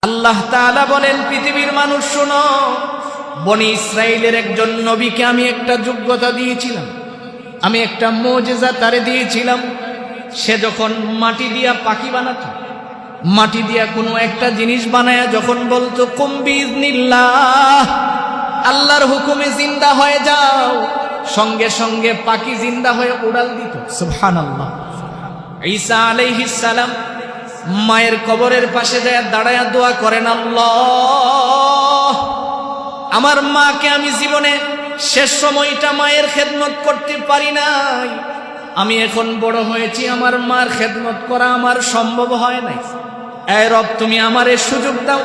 আল্লাহ তাআলা বলেন, পৃথিবীর মানুষ শোনো, বনি ইসরাইলের একজন নবীকে আমি একটা যোগ্যতা দিয়েছিলাম, আমি একটা মুজিজা তারে দিয়েছিলাম। সে যখন মাটি দিয়া পাখি বানাতো, মাটি দিয়া কোনো একটা জিনিস বানায়া যখন বলতো কুম বিইজনিল্লাহ, আল্লাহর হুকুমে জিন্দা হয়ে যাও, সঙ্গে সঙ্গে পাখি জিন্দা হয়ে উড়াল দিত। সুবহানাল্লাহ। ঈসা আলাইহিস সালাম মায়ের কবরের পাশে যায় দাঁড়ায়া দোয়া করেন, আল্লাহ, আমার মাকে আমি জীবনে শেষ সময়টা মায়ের খেদমত করতে পারি নাই, আমি এখন বড় হয়েছি, আমার মার খেদমত করা আমার সম্ভব হয় নাই। এ রব, তুমি আমারে সুযোগ দাও,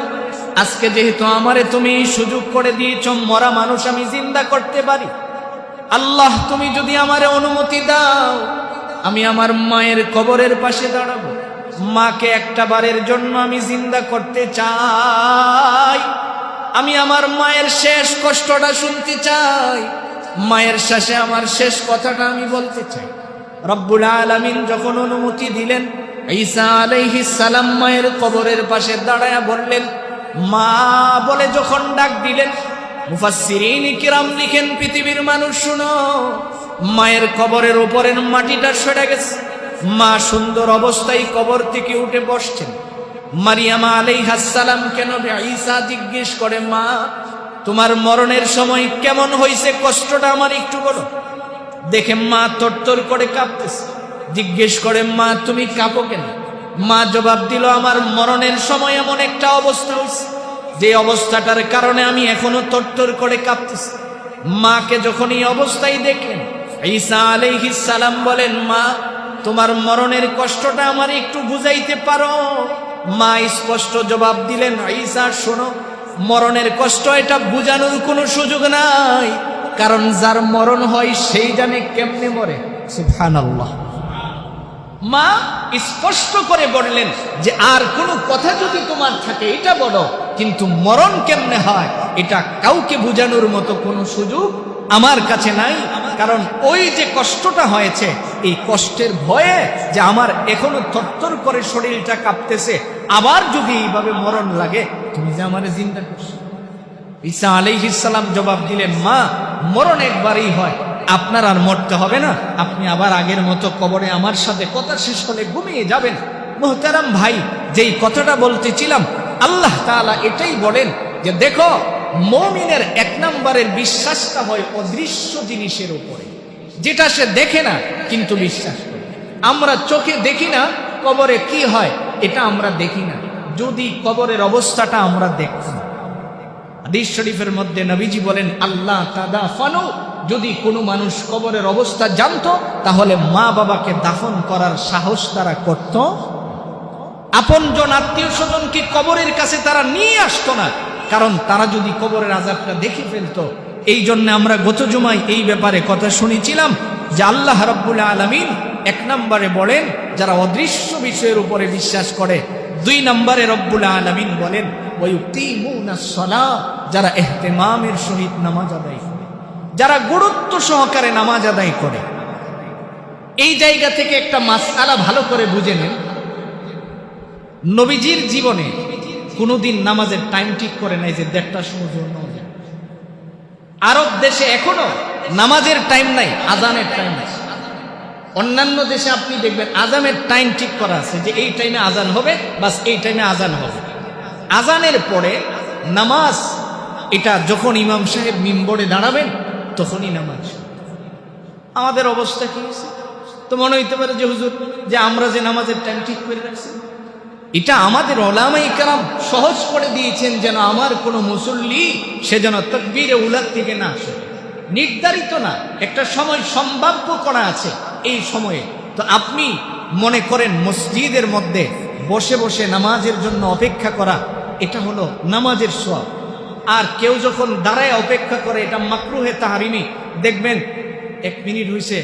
আজকে যেহেতু আমারে তুমি সুযোগ করে দিয়েছ, মরা মানুষ আমি জিন্দা করতে পারি। আল্লাহ, তুমি যদি আমারে অনুমতি দাও, আমি আমার মায়ের কবরের পাশে দাঁড়াবো, মাকে একটা বারের জন্য আমি জিন্দা করতে চাই, আমি আমার মায়ের শেষ কষ্টটা শুনতে চাই, মায়ের শেষে আমার শেষ কথাটা আমি বলতে চাই। রব্বুল আলামিন যখন অনুমতি দিলেন, ঈসা আলাইহিস সালাম মায়ের কবরের পাশে দাঁড়ায়া বললেন, মা বলে যখন ডাক দিলেন, মুফাসসিরিন কিরাম লিখেন, পৃথিবীর মানুষ শুনো, মায়ের কবরের উপরের মাটিটা সরে গেছে, মা সুন্দর অবস্থায় কবর থেকে উঠে বসছেন। মারিয়াম আলাইহাস সালাম কেন ঈসা জিজ্ঞেস করে, মা তোমার মরণের সময় কেমন হয়েছে, কষ্টটা আমার একটু বলো। দেখে মা তরতর করে কাঁপতেছে, জিজ্ঞেস করে, মা তুমি কাঁপো কেন? মা জবাব দিল, আমার মরণের সময় এমন একটা অবস্থা হয়েছে, যে অবস্থাটার কারণে আমি এখনো তরতর করে কাঁপতেছি। মাকে যখন এই অবস্থায় দেখলেন, ঈসা আলাইহিস সালাম বলেন, মা তোমার মরণের কষ্টটা আমার একটু বুঝাইতে পারো? মা স্পষ্ট জবাব দিলেন, ঈসা শোনো, মরণের কষ্ট এটা বুঝানোর কোনো সুযোগ নাই, কারণ যার মরণ হয় সেই জানে কেমনে মরে। সুবহানাল্লাহ। মা স্পষ্ট করে বললেন যে আর কোনো কথা যদি তোমার থাকে এটা বলো, কিন্তু মরণ কেমনে হয় এটা কাউকে বুঝানোর মতো কোনো সুযোগ আমার কাছে নাই, কারণ ওই যে কষ্টটা হয়েছে, এই কষ্টের ভয়ে যে আমার এখনো থরথর করে শরীরটা কাঁপতেছে, আবার যদি এইভাবে মরণ লাগে, তুমি যে আমারে জিন্দা করছো। ঈসা আলাইহিস সালাম জবাব দিলেন, মা মরণ একবারই হয়, আপনার আর মরতে হবে না, আপনি আবার আগের মতো কবরে আমার সাথে কথা শেষ হলে ঘুমিয়ে যাবেন। মুহতারাম ভাই, যেই কথাটা বলতেছিলাম, আল্লাহ তাআলা এটাই বলেন যে দেখো, মুমিনের এক নম্বরের বিশ্বাসটা হয় অদৃশ্য জিনিসের উপরে, যেটা সে দেখে না কিন্তু বিশ্বাস করে। আমরা চোখে দেখি না কবরে কি হয়, এটা আমরা দেখি না, যদি কবরের অবস্থাটা আমরা দেখতাম। হাদিস শরীফের মধ্যে নবীজি বলেন, আল্লাহ তাদাফানু, যদি কোনো মানুষ কবরের অবস্থা জানতো, তাহলে মা বাবাকে দাফন করার সাহস তারা করত। আপনজন আত্মীয় স্বজনকে কবরের কাছে তারা নিয়ে আসতো না, কারণ তারা যদি কবরের আযাবটা দেখে ফেলতো। এই জন্য আমরা গত জুমায় এই ব্যাপারে কথা শুনেছিলাম যে আল্লাহ রাব্বুল আলামিন এক নম্বরে বলেন যারা অদৃশ্য বিষয়ের উপরে বিশ্বাস করে, দুই নম্বরে রব্বুল আলামিন বলেন ওয়ায়ুকিমুনাস সালাহ, যারা ইহতিমামের সহিত নামাজ আদায় করে, যারা গুরুত্ব সহকারে নামাজ আদায় করে। এই জায়গা থেকে একটা মাসআলা ভালো করে বুঝে নেন, নবীজির জীবনে কোনোদিন নামাজের টাইম ঠিক করে নাই যে 1:30টার সময় নামাজ। আরব দেশে এখনো নামাজের টাইম নাই, আজানের টাইম আছে। অন্যান্য দেশে আপনি দেখবেন আজানের টাইম ঠিক করা আছে যে এই টাইমে আজান হবে, বাস এই টাইমে আজান হবে। আজানের পরে নামাজ, এটা যখন ইমাম সাহেব মিম্বরে দাঁড়াবেন তখনই নামাজ। আমাদের অবস্থা কি হয়েছে? তো মনে হইতে পারে যে হুজুর, যে আমরা যে নামাজের টাইম ঠিক করে রাখছি, এটা আমাদের উলামায়ে কেরাম সহজ করে দিয়েছেন, যেন আমার কোনো মুসল্লি সে যেন তাকবীরে উলা থেকে না আসে। নির্ধারিত না, একটা সময় সম্ভাব্য করা আছে, এই সময়ে। তো আপনি মনে করেন মসজিদের মধ্যে বসে বসে নামাজের জন্য অপেক্ষা করা, এটা হলো নামাজের সওয়াব। আর কেউ যখন দাঁড়ায় অপেক্ষা করে, এটা মাকরুহে তাহরিমি। দেখবেন 1 মিনিট হয়েছে,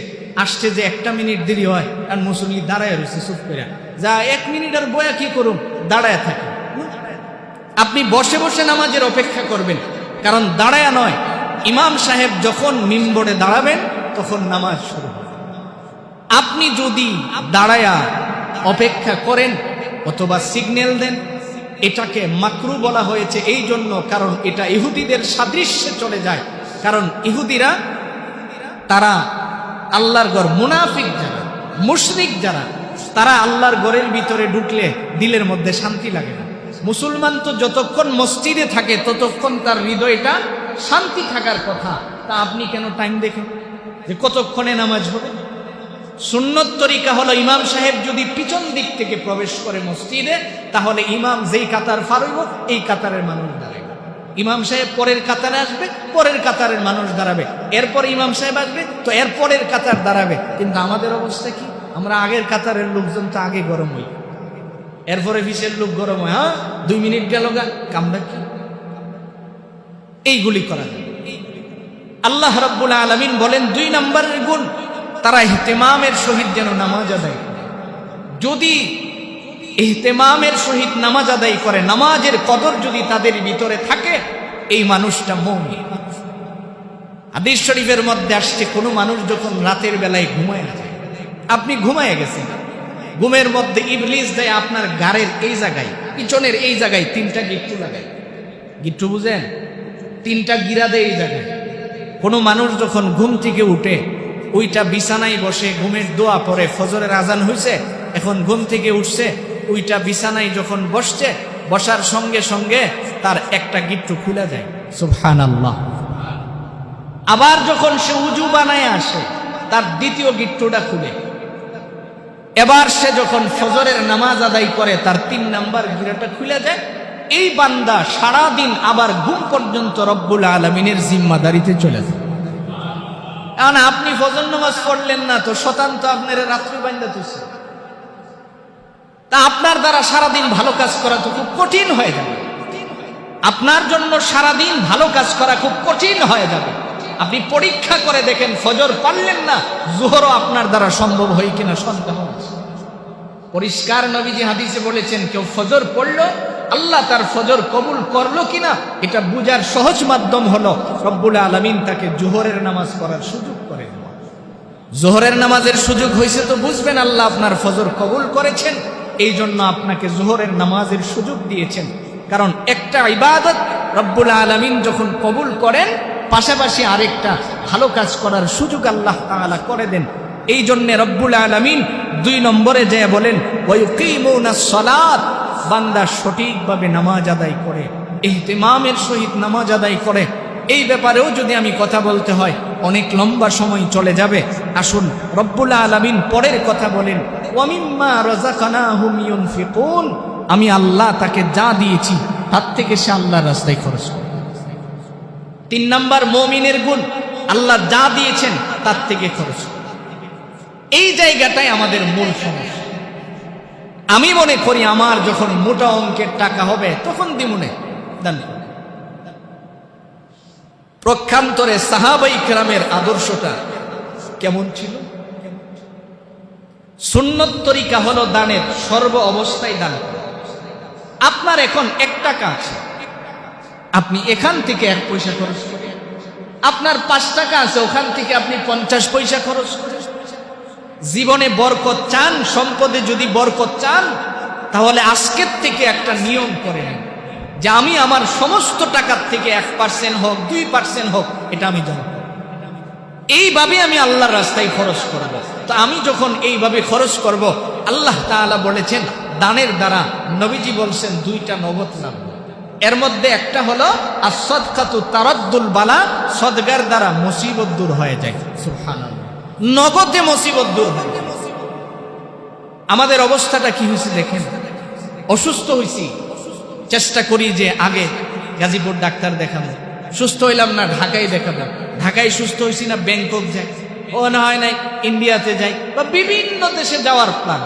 আসছে যে 1টা মিনিট দেরি হয়, আর মুসল্লি দাঁড়ায় রয়েছে চুপ করে, যা 1 মিনিট আর বয়া কি করুন, দাঁড়ায় থাকে। আপনি বসে বসে নামাজের অপেক্ষা করবেন, কারণ দাঁড়ায় নয়, ইমাম সাহেব যখন মিম্বরে দাঁড়াবেন তখন নামাজ শুরু হবে। আপনি যদি দাঁড়ায়া অপেক্ষা করেন অথবা সিগন্যাল দেন, এটাকে মাকরু বলা হয়েছে এই জন্য, কারণ এটা ইহুদিদের সাদৃশ্যে চলে যায়। কারণ ইহুদিরা তারা আল্লাহর ঘর, মুনাফিক যারা, মুশরিক যারা, তারা আল্লাহর ঘরের ভিতরে ঢুকলে দিলের মধ্যে শান্তি লাগে না। মুসলমান তো যতক্ষণ মসজিদে থাকে ততক্ষণ তার হৃদয়টা শান্তি থাকার কথা। তা আপনি কেন টাইম দেখেন যে কতক্ষণে নামাজ হবে? সুন্নত তরিকা হলো ইমাম সাহেব যদি পিছন দিক থেকে প্রবেশ করে মসজিদে, তাহলে ইমাম যেই কাতার ফারইব এই কাতারের মানুষ দাঁড়াবে। ইমাম সাহেব পরের কাতারে আসবে, পরের কাতারের মানুষ দাঁড়াবে, এরপরে ইমাম সাহেব আসবে তো এর পরের কাতার দাঁড়াবে। কিন্তু আমাদের অবস্থা কি? আমরা আগের কাতারের লোকজন তো আগে গরম হই, এরপরে বিশের লোক গরম হয়। 2 মিনিট গেল গা, কামটা কি? এইগুলি করা যায়। আল্লাহ রাব্বুল আলামিন বলেন 2 নম্বরের গুণ, তারা ইহতিমামের সহিত যেন নামাজ আদায় করে। যদি ইহতিমামের সহিত নামাজ আদায় করে, নামাজের কদর যদি তাদের ভিতরে থাকে, এই মানুষটা মুমিন। হাদিস শরীফের মধ্যে আসছে, কোনো মানুষ যখন রাতের বেলায় ঘুমায় যায়, আপনি ঘুমায় গেছেন, ঘুমের মধ্যে ইবলিস দেয় আপনার গাড়ের এই জায়গায়, পিছনের এই জায়গায় 3টা গিট্টু লাগায়। গিট্টু বুঝেন? 3টা গিরা দেয় এই জায়গায়। কোনো মানুষ যখন ঘুম থেকে উঠে, ওইটা বিছানায় বসে ঘুমের দোয়া পড়ে, ফজরের আজান হয়েছে, এখন ঘুম থেকে উঠছে, ওইটা বিছানায় যখন বসছে, বসার সঙ্গে সঙ্গে তার একটা গিট্টু খুলে যায়। সুবহানাল্লাহ। আবার যখন সে উজু বানায় আসে, তার দ্বিতীয় গিট্টুটা খুলে। এবার সে যখন ফজরের নামাজ আদায় করে, তার 3 নাম্বার গিরাটা খুলে যায়। এই বান্দা সারাদিন আবার ঘুম পর্যন্ত রব্বুল আলামিনের জিম্মাদারিতে চলে যায়। কারণ আপনি ফজর নামাজ পড়লেন না, তো শতান তো আপনার রাত্রি বান্ধা তুলছে। তা আপনার দ্বারা সারাদিন ভালো কাজ করা তো খুব কঠিন হয়ে যাবে। আপনার জন্য সারাদিন ভালো কাজ করা খুব কঠিন হয়ে যাবে। আপনি পরীক্ষা করে দেখেন, ফজর পারলেন না, জোহরও আপনার দ্বারা সম্ভব হয় কিনা সন্দেহ আছে। পরিষ্কার নবীজি হাদিসে বলেছেন, কেউ ফজর পড়লো, আল্লাহ তার ফজর কবুল করলো কিনা এটা বুঝার সহজ মাধ্যম হলো রব্বুল আলামিন তাকে জোহরের নামাজ পড়ার সুযোগ করে দেওয়া। জোহরের নামাজের সুযোগ হয়েছে তো বুঝবেন আল্লাহ আপনার ফজর কবুল করেছেন, এই জন্য আপনাকে জোহরের নামাজের সুযোগ দিয়েছেন। কারণ একটা ইবাদত রব্বুল আলামিন যখন কবুল করেন, পাশাপাশি আরেকটা ভালো কাজ করার সুযোগ আল্লাহ তাআলা করে দেন। এই জন্য রব্বুল আলামিন 2 নম্বরে যে বলেন, ওয়ায়ুকিমুনাস সালাত, বান্দা সঠিকভাবে নামাজ আদায় করে, ইহতিমামের সহিত নামাজ আদায় করে। এই ব্যাপারেও যদি আমি কথা বলতে হয় অনেক লম্বা সময় চলে যাবে। আসুন রব্বুল আলামিন পরের কথা বলেন, ওয়া মিম্মা রাযাকনাহুম ইউনফিকুন, আমি আল্লাহ তাকে যা দিয়েছি তার থেকে সে আল্লাহর রাস্তায় খরচ করে। 3 নাম্বার মুমিনের গুণ, আল্লাহ যা দিয়েছেন তার থেকে খরচ করে। এই জায়গাটাই আমাদের মূল সমস্যা। আমি মনে করি আমার যখন মোটা অঙ্কের টাকা হবে তখন দিমুনে দান। প্রক্ষান্তরে সাহাবায়ে কেরামের আদর্শটা কেমন ছিল? সুন্নত তরিকা হলো দানের, সর্ব অবস্থায় দান। আপনার এখন 1 টাকা আছে, আপনি এখান থেকে 1 পয়সা খরচ করেন। আপনার 5 টাকা আছে, ওখান থেকে আপনি 50 পয়সা খরচ করেন। জীবনে বরকত চান, সম্পদে যদি বরকত চান, তাহলে আজকের থেকে একটা নিয়ম করে নিন যে আমি আমার সমস্ত টাকার থেকে 1% হোক, 2% হোক, এটা আমি দেব। এইভাবে আমি আল্লাহর রাস্তায় খরচ করব। তো আমি যখন এইভাবে খরচ করব, আল্লাহ তাআলা বলেছেন দানের দ্বারা, নবীজি বলছেন 2টা নগদ লাভ। এর মধ্যে একটা হলো as-সাদকাতু তারাদ্দুল বালা, সদকার দ্বারা মুসিবত দূর হয়ে যায়। সুবহানাল্লাহ, নগদে মুসিবত দূর হয়। আমাদের অবস্থাটা কি হয়েছে দেখেন। অসুস্থ হয়েছি, চেষ্টা করি যে আগে গাজীপুর ডাক্তার দেখাবো, সুস্থ হইলাম না ঢাকায় দেখাবো, ঢাকায় সুস্থ হয়েছি না ব্যাংকক যাই, ও না হয় নাই ইন্ডিয়াতে যাই, বা বিভিন্ন দেশে যাওয়ার প্ল্যান।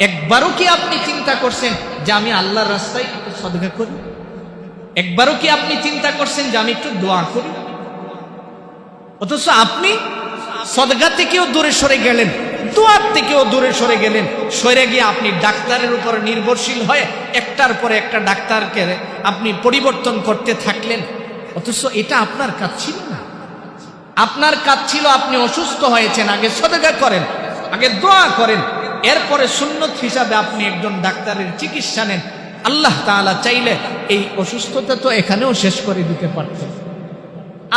একবারও কি আপনি চিন্তা করছেন যে আমি আল্লাহর রাস্তায় একটু সদকা করি? একবারও কি আপনি চিন্তা করছেন যে আমি একটু দোয়া করি? অথচ আপনি সদকা থেকেও দূরে সরে গেলেন, দোয়ার থেকেও দূরে সরে গেলেন। সরে গিয়ে আপনি ডাক্তারের উপর নির্ভরশীল হয়ে একটার পরে একটা ডাক্তারকে আপনি পরিবর্তন করতে থাকলেন। অথচ এটা আপনার কাজ ছিল না। আপনার কাজ ছিল, আপনি অসুস্থ হয়েছেন, আগে সদকা করেন, আগে দোয়া করেন, এরপরে সুন্নত হিসাবে আপনি একজন ডাক্তারের চিকিৎসা নেন। আল্লাহ তাআলা চাইলে এই অসুস্থতা তো এখানেও শেষ করে দিতে পারতেন।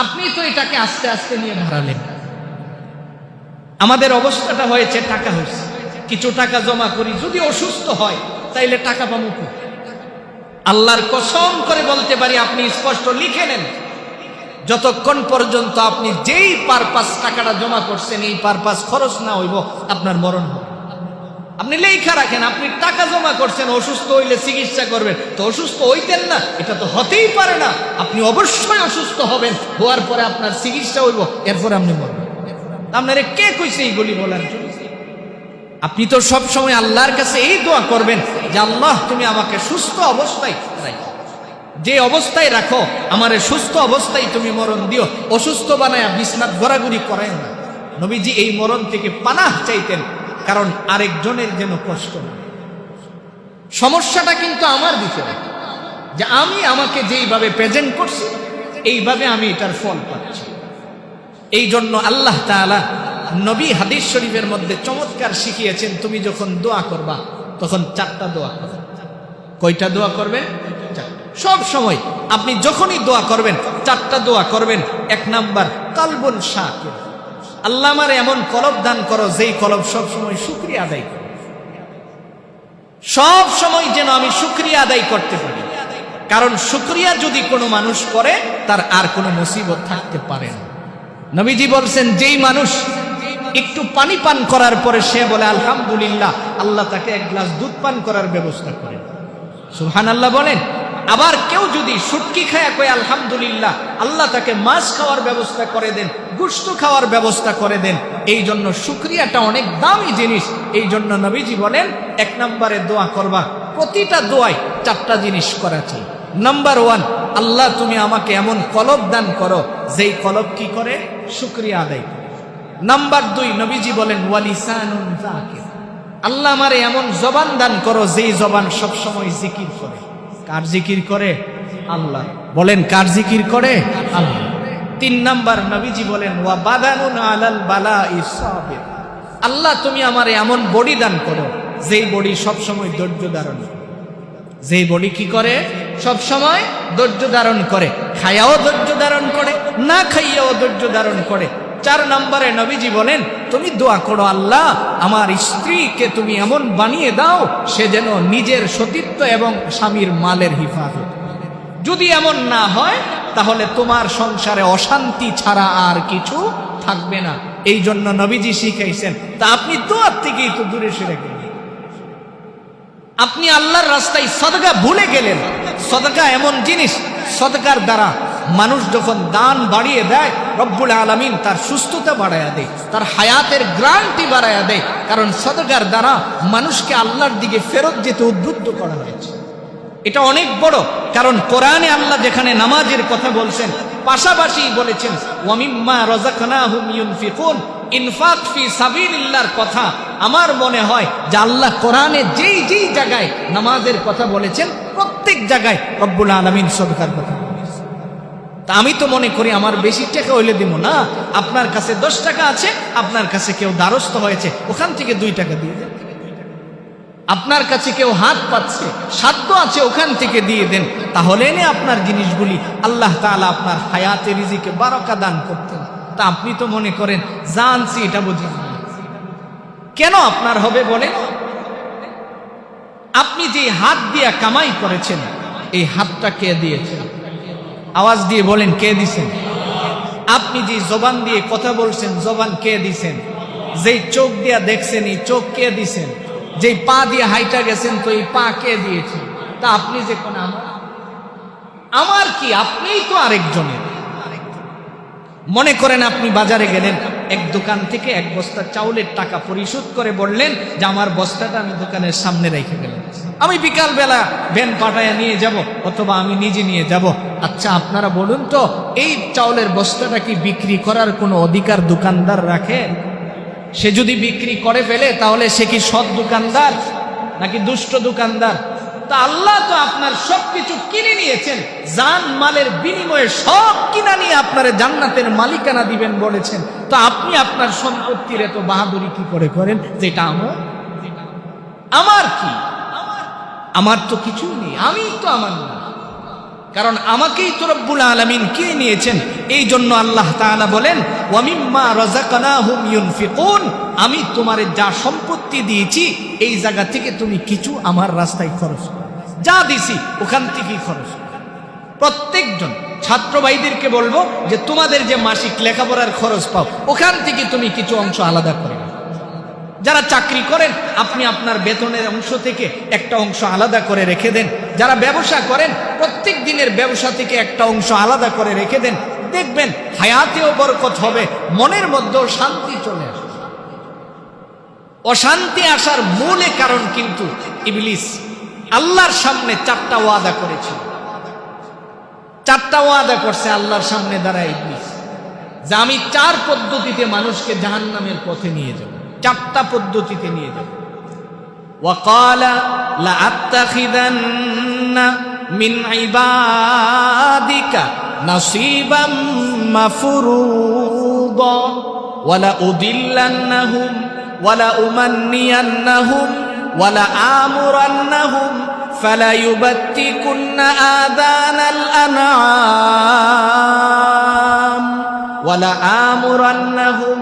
আপনি তো এটাকে আস্তে আস্তে নিয়ে বাড়ালেন। আমাদের অবস্থাটা হয়েছে, টাকা হয়েছে, কিছু টাকা জমা করি, যদি অসুস্থ হয় তাইলে টাকা পাবো কি? আল্লাহর কসম করে বলতে পারি, আপনি স্পষ্ট লিখে নেন, যতক্ষণ পর্যন্ত আপনি যেই পারপাস টাকাটা জমা করছেন এই পারপাস খরচ না হইব আপনার মরণ হবে। আপনি লেখা রাখেন, আপনি টাকা জমা করছেন অসুস্থ হইলে চিকিৎসা করবেন, তো অসুস্থ হইতেন না, এটা তো হতেই পারে না। আপনি অবশ্যই অসুস্থ হবেন, হওয়ার পরে আপনার চিকিৎসা হইব, এরপরে আপনি মরবেন। আপনারে কে কইছে এইগুলি বলার জন্য? আপনি তো সব সময় আল্লাহর কাছে এই দোয়া করবেন যে আল্লাহ তুমি আমাকে সুস্থ অবস্থায় রাখো, যে অবস্থায় রাখো আমারে সুস্থ অবস্থায় তুমি মরণ দিও, অসুস্থ বানায়া বিছনাত ঘোরাঘুরি করেন না। নবীজি এই মরণ থেকে পানাহ চাইতেন, কারণ আরেকজনের যেন কষ্ট না। সমস্যাটা কিন্তু আমার ভিতরে, যে আমি আমাকে যেইভাবে প্রেজেন্ট করছি এইভাবে আমি এটার ফল পাচ্ছি। এই জন্য আল্লাহ তাআলা নবী হাদিস শরীফের মধ্যে চমৎকার শিখিয়েছেন, তুমি যখন দোয়া করবা তখন 4টা দোয়া করবে। কয়টা দোয়া করবেন? সব সময় আপনি যখনই দোয়া করবেন 4টা দোয়া করবেন। 1 নাম্বার, কালবুন শাকির, আল্লাহ আমার এমন কলব দান করো যেই কলব সব সময় শুকরিয়া আদায় করে, সব সময় যেন আমি শুকরিয়া আদায় করতে পারি। কারণ শুকরিয়া যদি কোনো মানুষ করে তার আর কোনো মুসিবত থাকতে পারে না। নবীজি বলছেন, যেই মানুষ একটু পানি পান করার পরে সে বলে আলহামদুলিল্লাহ, আল্লাহ তাকে 1 গ্লাস দুধ পান করার ব্যবস্থা করেন। সুবহানাল্লাহ বলেন। আবার কেউ যদি শুটকি খায়া কয় আলহামদুলিল্লাহ, আল্লাহ তাকে মাছ খাওয়ার ব্যবস্থা করে দেন, গোশত খাওয়ার ব্যবস্থা করে দেন। এই জন্য শুকরিয়াটা অনেক দামি জিনিস। এই জন্য নবীজি বলেন 1 নম্বরে দোয়া করবা, প্রতিটা দোয়ায় 4টা জিনিস করা চাই। নাম্বার 1, আল্লাহ তুমি আমাকে এমন কলব দান করো যেই কলব কি করে? শুকরিয়া আদায় করে। নাম্বার 2, নবীজি বলেন ওয়ালিসানুন যাকির, আল্লাহ আমারে এমন জবান দান করো যেই জবান সব সময় জিকির করে। কার জিকির করে? আল্লাহ। বলেন কার জিকির করে? আল্লাহ। 3 নাম্বার, নবীজি বলেন ওয়া বাদানুন আলাল বালাই সাবির, আল্লাহ তুমি আমারে এমন বডি দান করো যেই বডি সব সময় ধৈর্য ধারণ করে। যেই বডি কি করে? সব সময় ধৈর্য ধারণ করে, খায়াও ধৈর্য ধারণ করে, না খাইয়াও ধৈর্য ধারণ করে। 4 নম্বরে নবীজি বলেন তুমি দোয়া করো, আল্লাহ আমার স্ত্রীকে তুমি এমন বানিয়ে দাও সে যেন নিজের সতীত্ব এবং স্বামীর মালের হিফাজত। যদি এমন না হয় তাহলে তোমার সংসারে অশান্তি ছাড়া আর কিছু থাকবে না। এই জন্য নবীজি শিখাইছেন। তা আপনি দোয়ার থেকেই তো দূরে সরে গেলেন। আপনি আল্লাহর রাস্তায় সদকা ভুলে গেলেন। সদকা এমন জিনিস, সদকার দ্বারা মানুষ যখন দান বাড়িয়ে দেয়, রব্বুল আলামিন তার সুস্থতা বাড়ায়া দেয়, তার হায়াতের গ্যারান্টি বাড়ায়া দেয়। কারণ সদকার দ্বারা মানুষকে আল্লাহর দিকে ফেরত যেতে উদ্বুদ্ধ করা হয়েছে। এটা অনেক বড়। কারণ কোরআনে আল্লাহ যেখানে নামাজের কথা বলছেন, পাশাপাশি বলেছেন ওয়ামিম্মা রাযাকনাহুম ইউনফিকুন, ইনফাক ফি সাবিলিল্লাহর কথা। আমার মনে হয় যে আল্লাহ কোরআনে যেই যেই জায়গায় নামাজের কথা বলেছেন প্রত্যেক জায়গায় রব্বুল আলামিন সদকার কথা বলেছেন। তা আমি তো মনে করি আমার বেশি টাকা হইলে দিব না। আপনার কাছে 10 টাকা আছে, আপনার কাছে কেউ দ্বারস্থ হয়েছে, ওখান থেকে 2 টাকা দিয়ে দেন। আপনার কাছে কেউ হাত পাচ্ছে, সাধ্য আছে, ওখান থেকে দিয়ে দেন। তাহলে এনে আপনার জিনিসগুলি আল্লাহ তাআলা আপনার হায়াতে রিজিকে বারাকা দান করতেন। তা আপনি তো মনে করেন জানছি, এটা বুঝি কেন আপনার হবে বলেন? আপনি যে হাত দিয়ে কামাই করেছেন, এই হাতটা কে দিয়েছেন? আওয়াজ দিয়ে বলেন কে দিছেন? আপনি যে জবান দিয়ে কথা বলছেন, জবান কে দিছেন? যেই চোখ দিয়ে দেখছেন, এই চোখ কে দিছেন? যেই পা দিয়ে হাইটা গেছেন, তো এই পা কে দিয়েছেন? তা আপনি যে কোন আমার কি? আপনিই তো আরেকজনের। মনে করেন আপনি বাজারে গেলেন, এক দোকান থেকে 1 বস্তা চাউলের টাকা পরিশোধ করে বললেন যে আমার বস্তাটা আমি দোকানের সামনে রেখে গেলাম, আমি বিকাল বেলা ভ্যান পাঠায়া নিয়ে যাব, অথবা আমি নিজে নিয়ে যাব। আচ্ছা আপনারা বলুন তো, এই চাউলের বস্তাটা কি বিক্রি করার কোনো অধিকার দোকানদার রাখে? সে যদি বিক্রি করে ফেলে তাহলে সে কি সৎ দোকানদার নাকি দুষ্ট দোকানদার? তা আল্লাহ তো আপনার সবকিছু কিনে নিয়েছেন, জান মালের বিনিময়ে সব কিনা নিয়ে আপনারে জান্নাতের মালিকানা দিবেন বলেছেন। তো আপনি আপনার সম্পত্তির এত বাহাদুরি কি করে করেন যেটা আমার কি? আমার তো কিছুই নেই, আমি তো আমার না, কারণ আমাকেই তো রব্বুল আলামিন কে নিয়েছেন। এই জন্য আল্লাহ তাআলা বলেন ওয়া মিম্মা রাযাকনাহুম ইউনফিকুন, আমি তোমারে যা সম্পত্তি দিয়েছি এই জায়গা থেকে তুমি কিছু আমার রাস্তায় খরচ করো, যা দিছি ওখান থেকেই খরচ করো। প্রত্যেকজন ছাত্র ভাইদেরকে বলবো যে তোমাদের যে মাসিক লেখাপড়ার খরচ পাও ওখান থেকে তুমি কিছু অংশ আলাদা করে নাও। যারা চাকরি করেন আপনি আপনার বেতনের অংশ থেকে একটা অংশ আলাদা করে রেখে দেন। যারা ব্যবসা করেন প্রত্যেক দিনের ব্যবসা থেকে একটা অংশ আলাদা করে রেখে দেন। দেখবেন হায়াতেও বরকত হবে, মনের মধ্যেও শান্তি চলে আসবে। অশান্তি আসার মূল কারণ কিন্তু ইবলিস আল্লাহর সামনে 4টা ওয়াদা করেছিল। 4টা ওয়াদা করছে আল্লাহর সামনে দাঁড়ায় ইবলিস যে আমি 4 পদ্ধতিতে মানুষকে জাহান্নামের পথে নিয়ে যাব, 4টা পদ্ধতিতে নিয়ে যাব। ওয়াকালা লাআত্তাখিযান্না মিন ইবাদিকা নাসীবাম মাফরুদা ওয়ালা উদিল্লান্নাহুম ওয়ালা উমান্নিয়ান্নাহুম ওয়ালা আমুরান্নাহুম ফালা ইউবাত্তিকুন্না আযানাল আনআম ওয়ালা আমুরান্নাহুম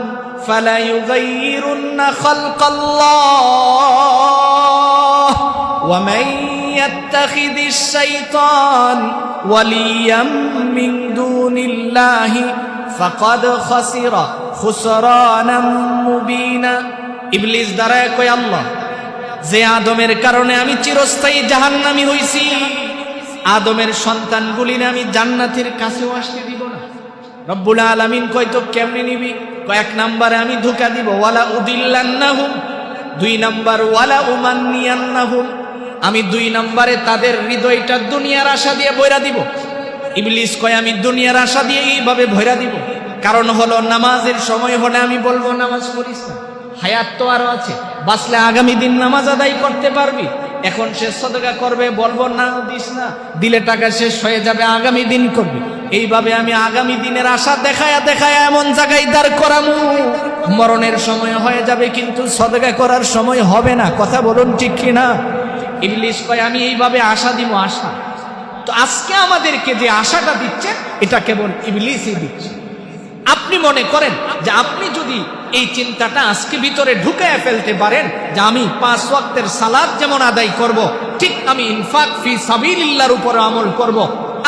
ফালা ইউগাইয়িরুন্না খালকাল্লাহ ওয়া মান ইয়াত্তাখিযিশ শাইতান ওয়ালিয়াম মিন দুনিল্লাহি ফাকাদ খাসিরা খুসরানাম মুবিনা। ইবলিস দাঁড়ায় কয় আল্লাহ, যে আদমের কারণে আমি চিরস্থায়ী জাহান্নামী হইছি, আদমের সন্তানগুলির আমি জান্নাতের কাছেও আসতে দিব না। রব্বুল আলামিন কয় তো কেমনে নিবি? কয়েক নম্বরে আমি ধোঁকা দিব, ওয়ালা উদিল্লান্নাহুম, 2 নম্বর ওয়ালা উমান্নিয়ান্নাহুম, আমি 2 নম্বরে তাদের হৃদয়টা দুনিয়ার আশা দিয়ে ভরা দিব। ইবলিস কয় আমি দুনিয়ার আশা দিয়ে এইভাবে ভরা দিব, কারণ হলো নামাজের সময় হলে আমি বলবো নামাজ পড়িস না, হায়াত তো আরো আছে, বাঁচলে আগামী দিন নামাজ আদায় করতে পারবি। এখন সে সদকা করবে, বলবো না দিস না, দিলে টাকা শেষ হয়ে যাবে, আগামী দিন করবি। এইভাবে আমি আগামী দিনের আশা দেখায়া দেখায়া এমন জায়গায় দাঁড় করামু, মরণের সময় হয়ে যাবে কিন্তু সদকা করার সময় হবে না। কথা বলুন ঠিক কিনা? ইবলিস কয় আমি এইভাবে আশা দিব, আশা। তো আজকে আমাদেরকে যে আশাটা দিচ্ছে এটা কেবল ইবলিসই দিচ্ছে। আপনি মনে করেন যে আপনি যদি এই চিন্তাটা আজকে ভিতরে ঢুকায় ফেলতে পারেন যে আমি 5 ওয়াক্তের সালাত যেমন আদায় করব, ঠিক আমি ইনফাক ফি সাবিলিল্লাহর উপর আমল করব,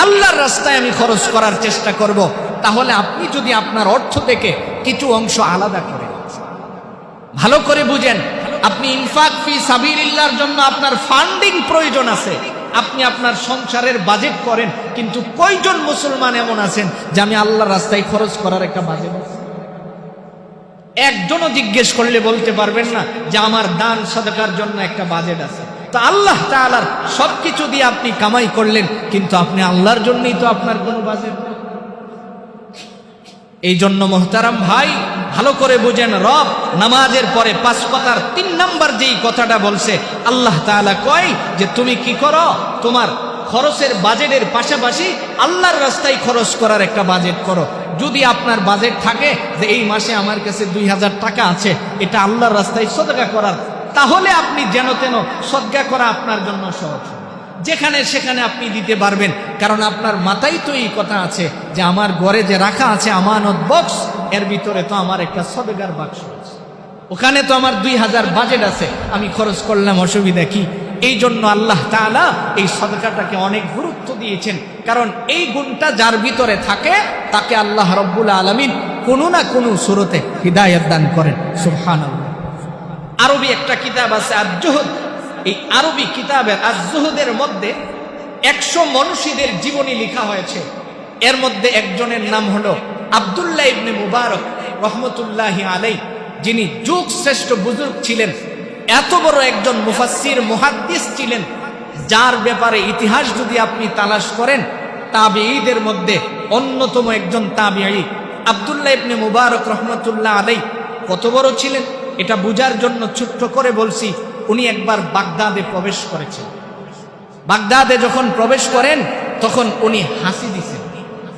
আল্লাহর রাস্তায় আমি খরচ করার চেষ্টা করব, তাহলে আপনি যদি আপনার অর্থ থেকে কিছু অংশ আলাদা করেন, ভালো করে বুঝেন, আপনি ইনফাক ফি সাবিলিল্লাহর জন্য আপনার ফান্ডিং প্রয়োজন আছে, আপনি আপনার সংসারের বাজেট করেন, কিন্তু কয়জন মুসলমান এমন আছেন যে আমি আল্লাহর রাস্তায় খরচ করার একটা বাজেট আছে? একজনও জিজ্ঞেস করলে বলতে পারবেন না যে আমার দান সাদাকার জন্য একটা বাজেট আছে। তো আল্লাহ তাআলার সবকিছু দিয়ে আপনি কামাই করলেন, কিন্তু আপনি আল্লাহর জন্যই তো আপনার কোনো বাজেট নেই। এই জন্য মোহতারাম ভাই, ভালো করে বুঝেন, রব নামাজের পরে 5 কথার 3 নম্বর যেই কথাটা বলছে, আল্লাহ তাআলা কয় যে তুমি কি করো, তোমার খরচের বাজেটের পাশাপাশি আল্লাহর রাস্তায় খরচ করার একটা বাজেট করো। যদি আপনার বাজেট থাকে যে এই মাসে আমার কাছে 2000 টাকা আছে, এটা আল্লাহর রাস্তায় সদকা করার, তাহলে আপনি যেন তেন সদকা করা আপনার জন্য সহজ, যেখানে সেখানে আপনি দিতে পারবেন। কারণ আপনার মাথায় তো এই কথা আছে যে আমার ঘরে যে রাখা আছে আমানত বক্স, এর ভিতরে তো আমার একটা সদকার বাক্স আছে, ওখানে তো আমার 2000 বাজেট আছে, আমি খরচ করলাম, অসুবিধা কি? এই জন্য আল্লাহ তাআলা এই সদকাটাকে অনেক গুরুত্ব দিয়েছেন, কারণ এই গুণটা যার ভিতরে থাকে তাকে আল্লাহ রব্বুল আলামিন কোনো না কোনো সূরতে হিদায়াত দান করেন। সুবহানাল্লাহ। আরবি একটা কিতাব আছে আজ-জুহুদ, এই আরবি কিতাবের আজ-জুহুদের মধ্যে 100 মনীষীদের জীবনী লেখা হয়েছে। এর মধ্যে একজনের নাম হলো আব্দুল্লাহ ইবনে মুবারক রহমতুল্লাহি আলাইহি, যিনি যুগ শ্রেষ্ঠ বুজুর্গ ছিলেন, এত বড় একজন মুফাসসির মুহাদ্দিস ছিলেন, যার ব্যাপারে ইতিহাস যদি আপনি তালাশ করেন, তাবিঈদের মধ্যে অন্যতম একজন তাবিঈ আব্দুল্লাহ ইবনে মুবারক রহমতুল্লাহ আলাইহি কত বড় ছিলেন এটা বুঝার জন্য ছোট্ট করে বলছি। উনি একবার বাগদাদে প্রবেশ করেছেন। বাগদাদে যখন প্রবেশ করেন তখন উনি হাসি দিয়েছেন।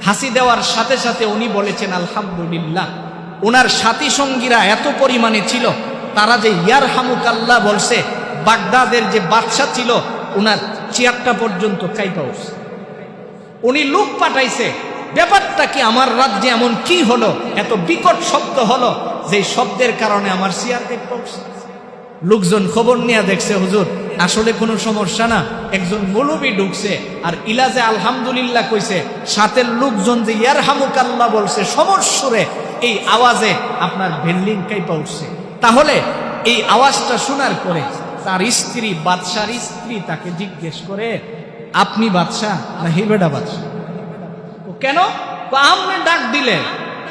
হাসি দেওয়ার সাথে সাথে উনি বলেছেন আলহামদুলিল্লাহ। ওনার সাথী সঙ্গীরা এত পরিমাণে ছিল, তারা যে ইয়ারহামুকাল্লাহ বলছে, বাগদাদের যে বাদশা ছিল উনার চেয়ারটা পর্যন্ত কাইপা উঠছে। উনি লোক পাঠাইছে, ব্যাপারটা কি, আমার রাজ্যে এমন কি হলো, এত বিকট শব্দ হলো যে শব্দের কারণে আমার চেয়ার কাইপা উঠছে। লোকজন খবর নিয়ে দেখছে, হুজুর আসলে কোনো সমস্যা না, একজন মৌলবী ঢুকছে আর ইলাজে আলহামদুলিল্লাহ কইছে, সাথের লোকজন যে ইয়ারহামুকাল্লাহ বলছে সমস্যরে, এই আওয়াজে আপনার বিল্ডিং কাইপা উঠছে। তাহলে এই আওয়াজটা শোনার পরে তার স্ত্রী, বাদশার স্ত্রী তাকে জিজ্ঞেস করে, আপনি বাদশাহ না হিবেডা বাদশাহ? কেন? আপনি ডাক দিলে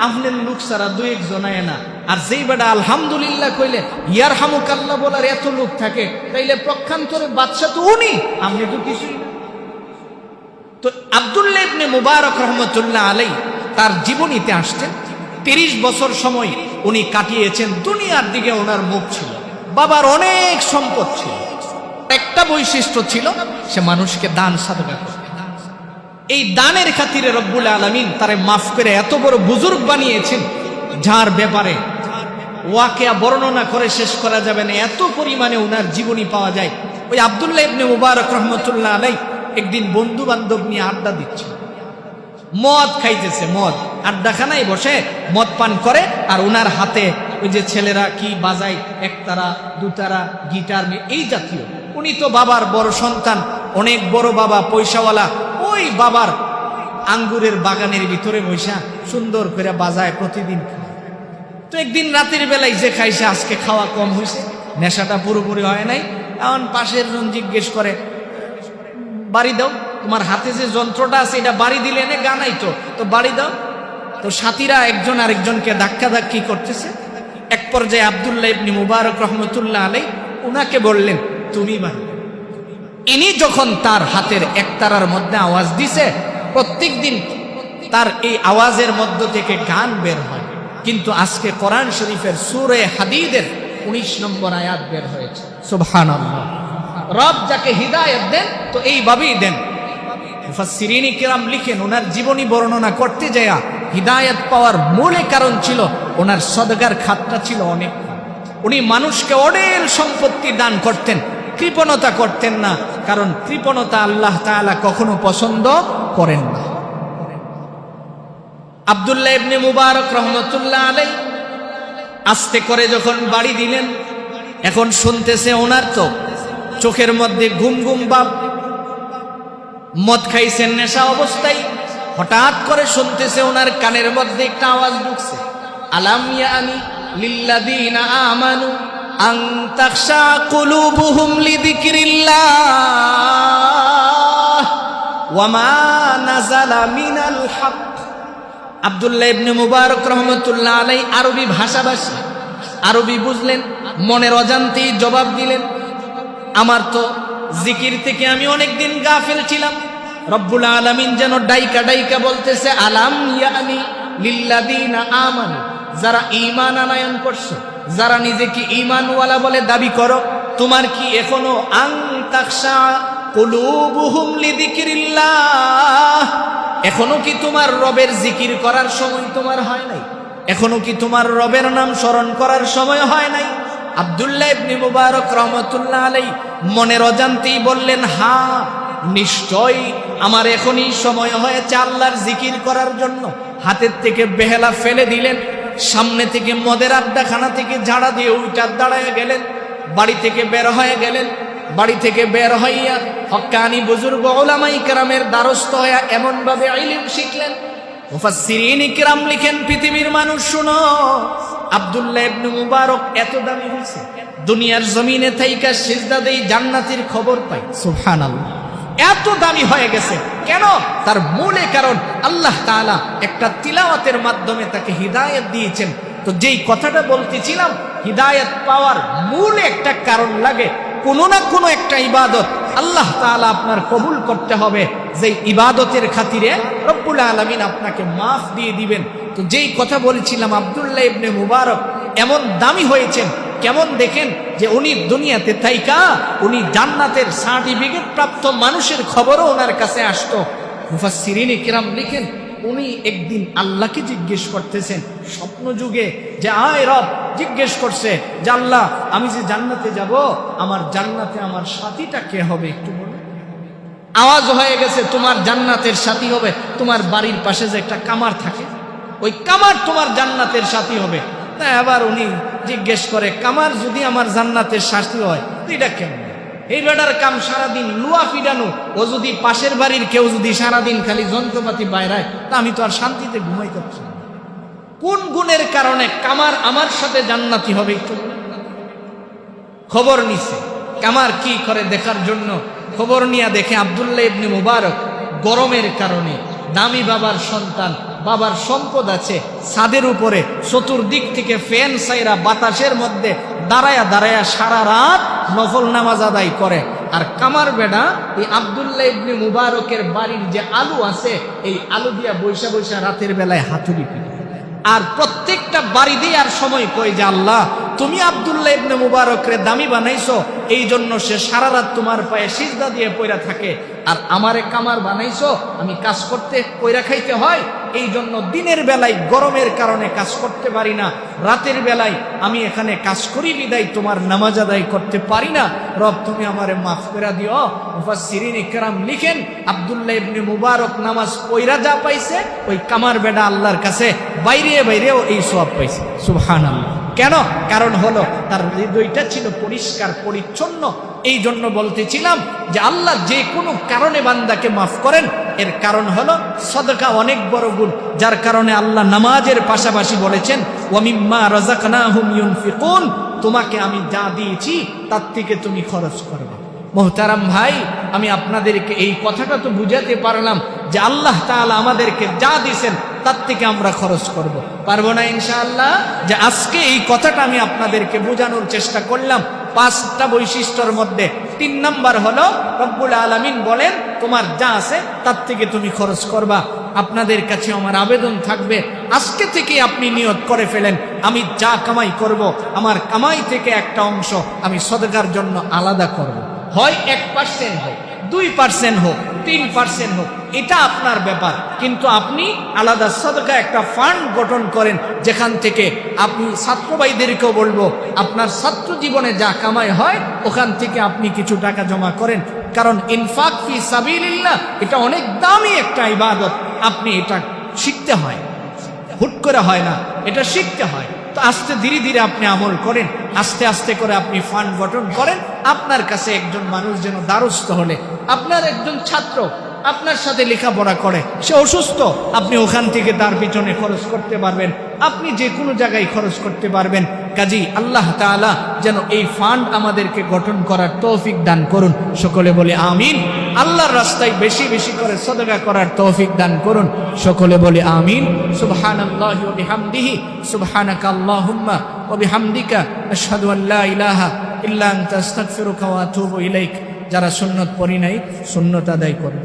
আপনার লোক সারা দুই একজন আয় না, আর যেই বেটা আলহামদুলিল্লাহ কইলে ইয়ারহামুকাল্লাহ বলার এত লোক থাকে, তাইলে প্রক্ষান্তরে বাদশা তো উনি, আপনি তো কিছুই না। তো আব্দুল্লাহ ইবনে মুবারক রহমতুল্লাহ আলাইহি তার জীবনীতে আসছেন 30 বছর সময় উনি কাটিয়েছেন। দুনিয়ার দিকে ওনার মুখ ছিল, বাবার অনেক সম্পদ ছিল, একটা বৈশিষ্ট্য ছিল, সে মানুষকে দান সাদকা করত। এই দানের খাতিরে রব্বুল আলামিন তারে মাফ করে এত বড় বুজুর্গ বানিয়েছেন, যার ব্যাপারে ওয়াকিয়া বর্ণনা করে শেষ করা যাবে না, এত পরিমাণে ওনার জীবনী পাওয়া যায়। ওই আব্দুল্লাহ ইবনে মুবারক রহমতুল্লাহ আলাইহি একদিন বন্ধু বান্ধব নিয়ে আড্ডা দিচ্ছে, মদ খাইতেছে, মদ আড্ডাখানায় বসে মদ পান করে, আর ওনার হাতে ওই যে ছেলেরা কি বাজায়, একতারা দুতারা গিটার, এই জাতীয়। উনি তো বাবার বড় সন্তান, অনেক বড় বাবা, পয়সাওয়ালা, ওই বাবার আঙ্গুরের বাগানের ভিতরে বৈশা সুন্দর করে বাজায় প্রতিদিন। তো একদিন রাতের বেলায় যে খাইছে, আজকে খাওয়া কম হয়েছে, নেশাটা পুরোপুরি হয় নাই। এখন পাশের জন জিজ্ঞেস করে, বাড়ি দাও, তোমার হাতে যে যন্ত্রটা আছে এটা বাড়ি দিলে নে গানাই তো বাড়ি দাও। তো সাথীরা একজন আরেকজনকে ধাক্কা ধাক্কি করতেছে। এক পর্যায়ে আব্দুল্লাহ ইবনে মুবারক রহমতুল্লাহ আলাইহি উনাকে বললেন, তুমি বাড়ি। ইনি যখন তার হাতের একতারার মধ্যে আওয়াজ দিছে, প্রত্যেক দিন তার এই আওয়াজের মধ্য থেকে গান বের হয়। কিন্তু আজকে কোরআন শরীফের সূরা হাদীদের 19 নম্বর আয়াত বের হয়েছে। সুবহানাল্লাহ। রব যাকে হিদায়াত দেন তো এইভাবেই দেন। মুফাসসিরিন কিরাম লিখেন, ওনার জীবনী বর্ণনা করতে যায়া হিদায়াত পাওয়ার মূল কারণ ছিল ওনার সদকার খাতটা ছিল অনেক। উনি মানুষকে অঢেল সম্পত্তি দান করতেন, কৃপণতা করতেন না, কারণ কৃপণতা আল্লাহ তাআলা কখনো পছন্দ করেন না। আব্দুল্লাহ ইবনে মুবারক রহমতুল্লাহ আলাইহি আস্তে করে যখন বাড়ি দিলেন, এখন শুনতেছে ওনার তো চোখের মধ্যে ঘুম ঘুম ভাব, মদ খাইছেন নেশা অবস্থায়। হঠাৎ করে শুনতেছে ওনার কানের মধ্যে একটা আওয়াজ ঢুকছে, আলাম ইয়ানি লিল্লাযীনা আমানু আন তাখশা কুলুবুহুম লিযিকরিল্লাহ ওয়া মা নাযালা মিনাল হক। আব্দুল্লাহ ইবনে মুবারক রহমতুল্লাহ আলাইহি আরবি ভাষাভাষী, আরবি বুঝলেন, মনের অজান্তেই জবাব দিলেন, আমার তো জিকির থেকে আমি অনেকদিন গাফিল ছিলাম। রব্বুল আলামিন যেন ডাইকা ডাইকা বলতেছে, আলাম ইয়ানি লিল্লাযীনা আমানু, যারা ঈমান আনয়ন করছো, যারা নিজেকে ঈমানওয়ালা বলে দাবি করো, তোমার কি এখনো আন তাখশা কুলুবুহুম লিযিকরিল্লাহ, এখনো কি তোমার রবের জিকির করার সময় তোমার হয় নাই? এখনো কি তোমার রবের নাম স্মরণ করার সময় হয় নাই? আব্দুল্লাহ ইবনে মুবারক রহমতুল্লাহ আলাইহি মনের অজান্তেই বললেন, হ্যাঁ নিশ্চয়ই আমার এখনই সময় হয়েছে আল্লাহর জিকির করার জন্য। হাতের থেকে বেহেলা ফেলে দিলেন, সামনে থেকে মদের আড্ডাখানা থেকে ঝাড়া দিয়ে উল্টা দাঁড়ায় গেলেন, বাড়ি থেকে বের হয়ে গেলেন। বাড়ি থেকে বের হইয়া হক্কানি বুজুর্গ উলামায়ে কেরামের দ্বারস্থ হইয়া এমন ভাবে ইলম শিখলেন। মুফাসসিরিন কিরাম লিখেন, পৃথিবীর মানুষ শুনো, আব্দুল্লাহ ইবনে মুবারক এত দামি হয়েছে, দুনিয়ার জমিনে থাইকা সিজদা দেই জান্নাতের খবর পাই। সুবহানাল্লাহ, এত দামি হয়ে গেছে কেন? তার মূলে কারণ আল্লাহ তাআলা একটা তিলাওয়াতের মাধ্যমে তাকে হিদায়াত দিয়েছেন। তো যেই কথাটা বলতেছিলাম, হিদায়াত পাওয়ার মূল একটা কারণ লাগে, কোনো না কোনো একটা ইবাদত আল্লাহ তাআলা আপনার কবুল করতে হবে, যেই ইবাদতের খাতিরে রব্বুল আলামিন আপনাকে মাফ দিয়ে দিবেন। তো যেই কথা বলেছিলাম, আব্দুল্লাহ ইবনে মুবারক এমন দামি হয়েছেন, কেমন দেখেন যে উনি দুনিয়াতে থাইকা উনি জান্নাতের সার্টিফিকেট প্রাপ্ত মানুষের খবরও ওনার কাছে আসতো। মুফাসসিরিন কিরাম লিখেন, উনি একদিন আল্লাহকে জিজ্ঞেস করতেছেন স্বপ্ন যুগে যে, আয় রব, জিজ্ঞেস করছে যে আল্লাহ, আমি যে জান্নাতে যাব, আমার জান্নাতে আমার সাথীটা কে হবে একটু বলুন। আওয়াজ হয়ে গেছে তোমার জান্নাতের সাথী হবে। তোমার বাড়ির পাশে যে একটা কামার থাকে, ওই কামার তোমার জান্নাতের সাথী হবে। তা এবার উনি জিজ্ঞেস করে, কামার যদি আমার জান্নাতের সাথী হয় এটা কেমন? এই বেটার কাম সারাদিন লুয়া ফিডানো, ও যদি পাশের বাড়ির কেউ যদি সারাদিন খালি যন্ত্রপাতি বাইরায়, তা আমি তো আর শান্তিতে ঘুমাইতে পারছি না। কোন গুণের কারণে কামার আমার সাথে জান্নাতি হবে? একটু খবর নিছে কামার কি করে দেখার জন্য। খবর নিয়ে দেখে আব্দুল্লাহ ইবনে মুবারক গরমের কারণে, দামি বাবার সন্তান, বাবার সম্পদ আছে, ছাদের উপরে চতুর্দিক থেকে ফ্যান সাইরা বাতাসের মধ্যে দাঁড়ায়া দাঁড়ায়া সারা রাত নফল নামাজ আদায় করে। আর কামার বেডা এই আব্দুল্লাহ ইবনে মুবারকের বাড়ির যে আলু আছে, এই আলু দিয়া বৈশা বৈশা রাতের বেলায় হাতুড়ি পিটে। আর প্রত্যেকটা বাড়ি দিয়ে আর সময় কই যে আল্লাহ তুমি আব্দুল্লাহ ইবনে মুবারকরে দামি বানাইছো, এই জন্য সে সারা রাত তোমার পায়ে সিজদা দিয়ে পয়রা থাকে। আর আমারে কামার বানাইছো, আমি কাজ করতে পয়রা খাইতে হয়, এই জন্য দিনের বেলায় গরমের কারণে কাজ করতে পারি না, রাতের বেলায় আমি এখানে কাজ করি বিদায় তোমার নামাজ আদায় করতে পারি না। রব তুমি আমারে মাফ করে দিও। মুফাসসিরিন ইকরাম লিখেন, আব্দুল্লাহ ইবনে মুবারক নামাজ পয়রা যা পাইছে, ওই কামার বেডা আল্লাহর কাছে বাইরে বাইরেও এই সওয়াব পাইছে। সুবহানাল্লাহ। কেন? কারণ হলো তার হৃদয়টা ছিল পরিষ্কার পরিচ্ছন্ন। এই জন্য বলতেছিলাম যে আল্লাহ যে কোনো কারণে বান্দাকে মাফ করেন, এর কারণ হলো সদকা অনেক বড় গুণ, যার কারণে আল্লাহ নামাজের পাশাপাশি বলেছেন ওয়া মিম্মা রাযাকনাহুম ইউনফিকুন, তোমাকে আমি যা দিয়েছি তার থেকে তুমি খরচ করবে। মোহতারাম ভাই, আমি আপনাদেরকে এই কথাটা তো বুঝাতে পারলাম যে আল্লাহ তাআলা আমাদেরকে যা দিয়েছেন তার থেকে আমরা খরচ করব। পারবো না ইনশাআল্লাহ? যে আজকে এই কথাটা আমি আপনাদেরকে বোঝানোর চেষ্টা করলাম। 5টা বৈশিষ্ট্যের মধ্যে 3 নাম্বার হলো রব্বুল আলামিন বলেন তোমার যা আছে তার থেকে তুমি খরচ করবা। আপনাদের কাছে আমার আবেদন থাকবে, আজকে থেকে আপনি নিয়ত করে ফেলেন, আমি যা কামাই করব, আমার কামাই থেকে একটা অংশ আমি সদকার জন্য আলাদা করব। হয় 1% হোক, 2% হোক, 3% হোক, এটা আপনার ব্যাপার। কিন্তু আপনি আলাদা সদকা একটা ফান্ড গঠন করেন, যেখান থেকে আপনি ছাত্র ভাইদেরকেও বলবো আপনার ছাত্র জীবনে যা কামাই হয় ওখান থেকে আপনি কিছু টাকা জমা করেন। কারণ ইনফাক ফি সাবিলিল্লাহ এটা অনেক দামি একটা ইবাদত। আপনি এটা শিখতে হয়, হুট করে হয় না, এটা শিখতে হয়। তো আস্তে ধীরে ধীরে আপনি আমল করেন, আস্তে আস্তে করে আপনি ফান্ড গঠন করেন। আপনার কাছে একজন মানুষ যেন দ্বারস্থ হলে, আপনার একজন ছাত্র আপনার সাথে লেখাপড়া করে, সে অসুস্থ, আপনি ওখান থেকে তার পিছনে খরচ করতে পারবেন, আপনি যে কোনো জায়গায় খরচ করতে পারবেন। কাজী আল্লাহ তাআলা যেন এই ফান্ড আমাদেরকে গঠন করার তৌফিক দান করুন। সকলে বলে আমিন। আল্লাহর রাস্তায় বেশি বেশি করে সদকা করার তৌফিক দান করুন। সকলে বলে আমিন। সুবহানাল্লাহি ওয়া বিহামদিহি, সুবহানাকা আল্লাহুম্মা ওয়া বিহামদিকা, আশহাদু আল্লা ইলাহা ইল্লা আনতা আস্তাগফিরুকা ওয়া আতুবু ইলাইক। যারা সুন্নত পড়ি নাই, সুন্নত আদায় করুন।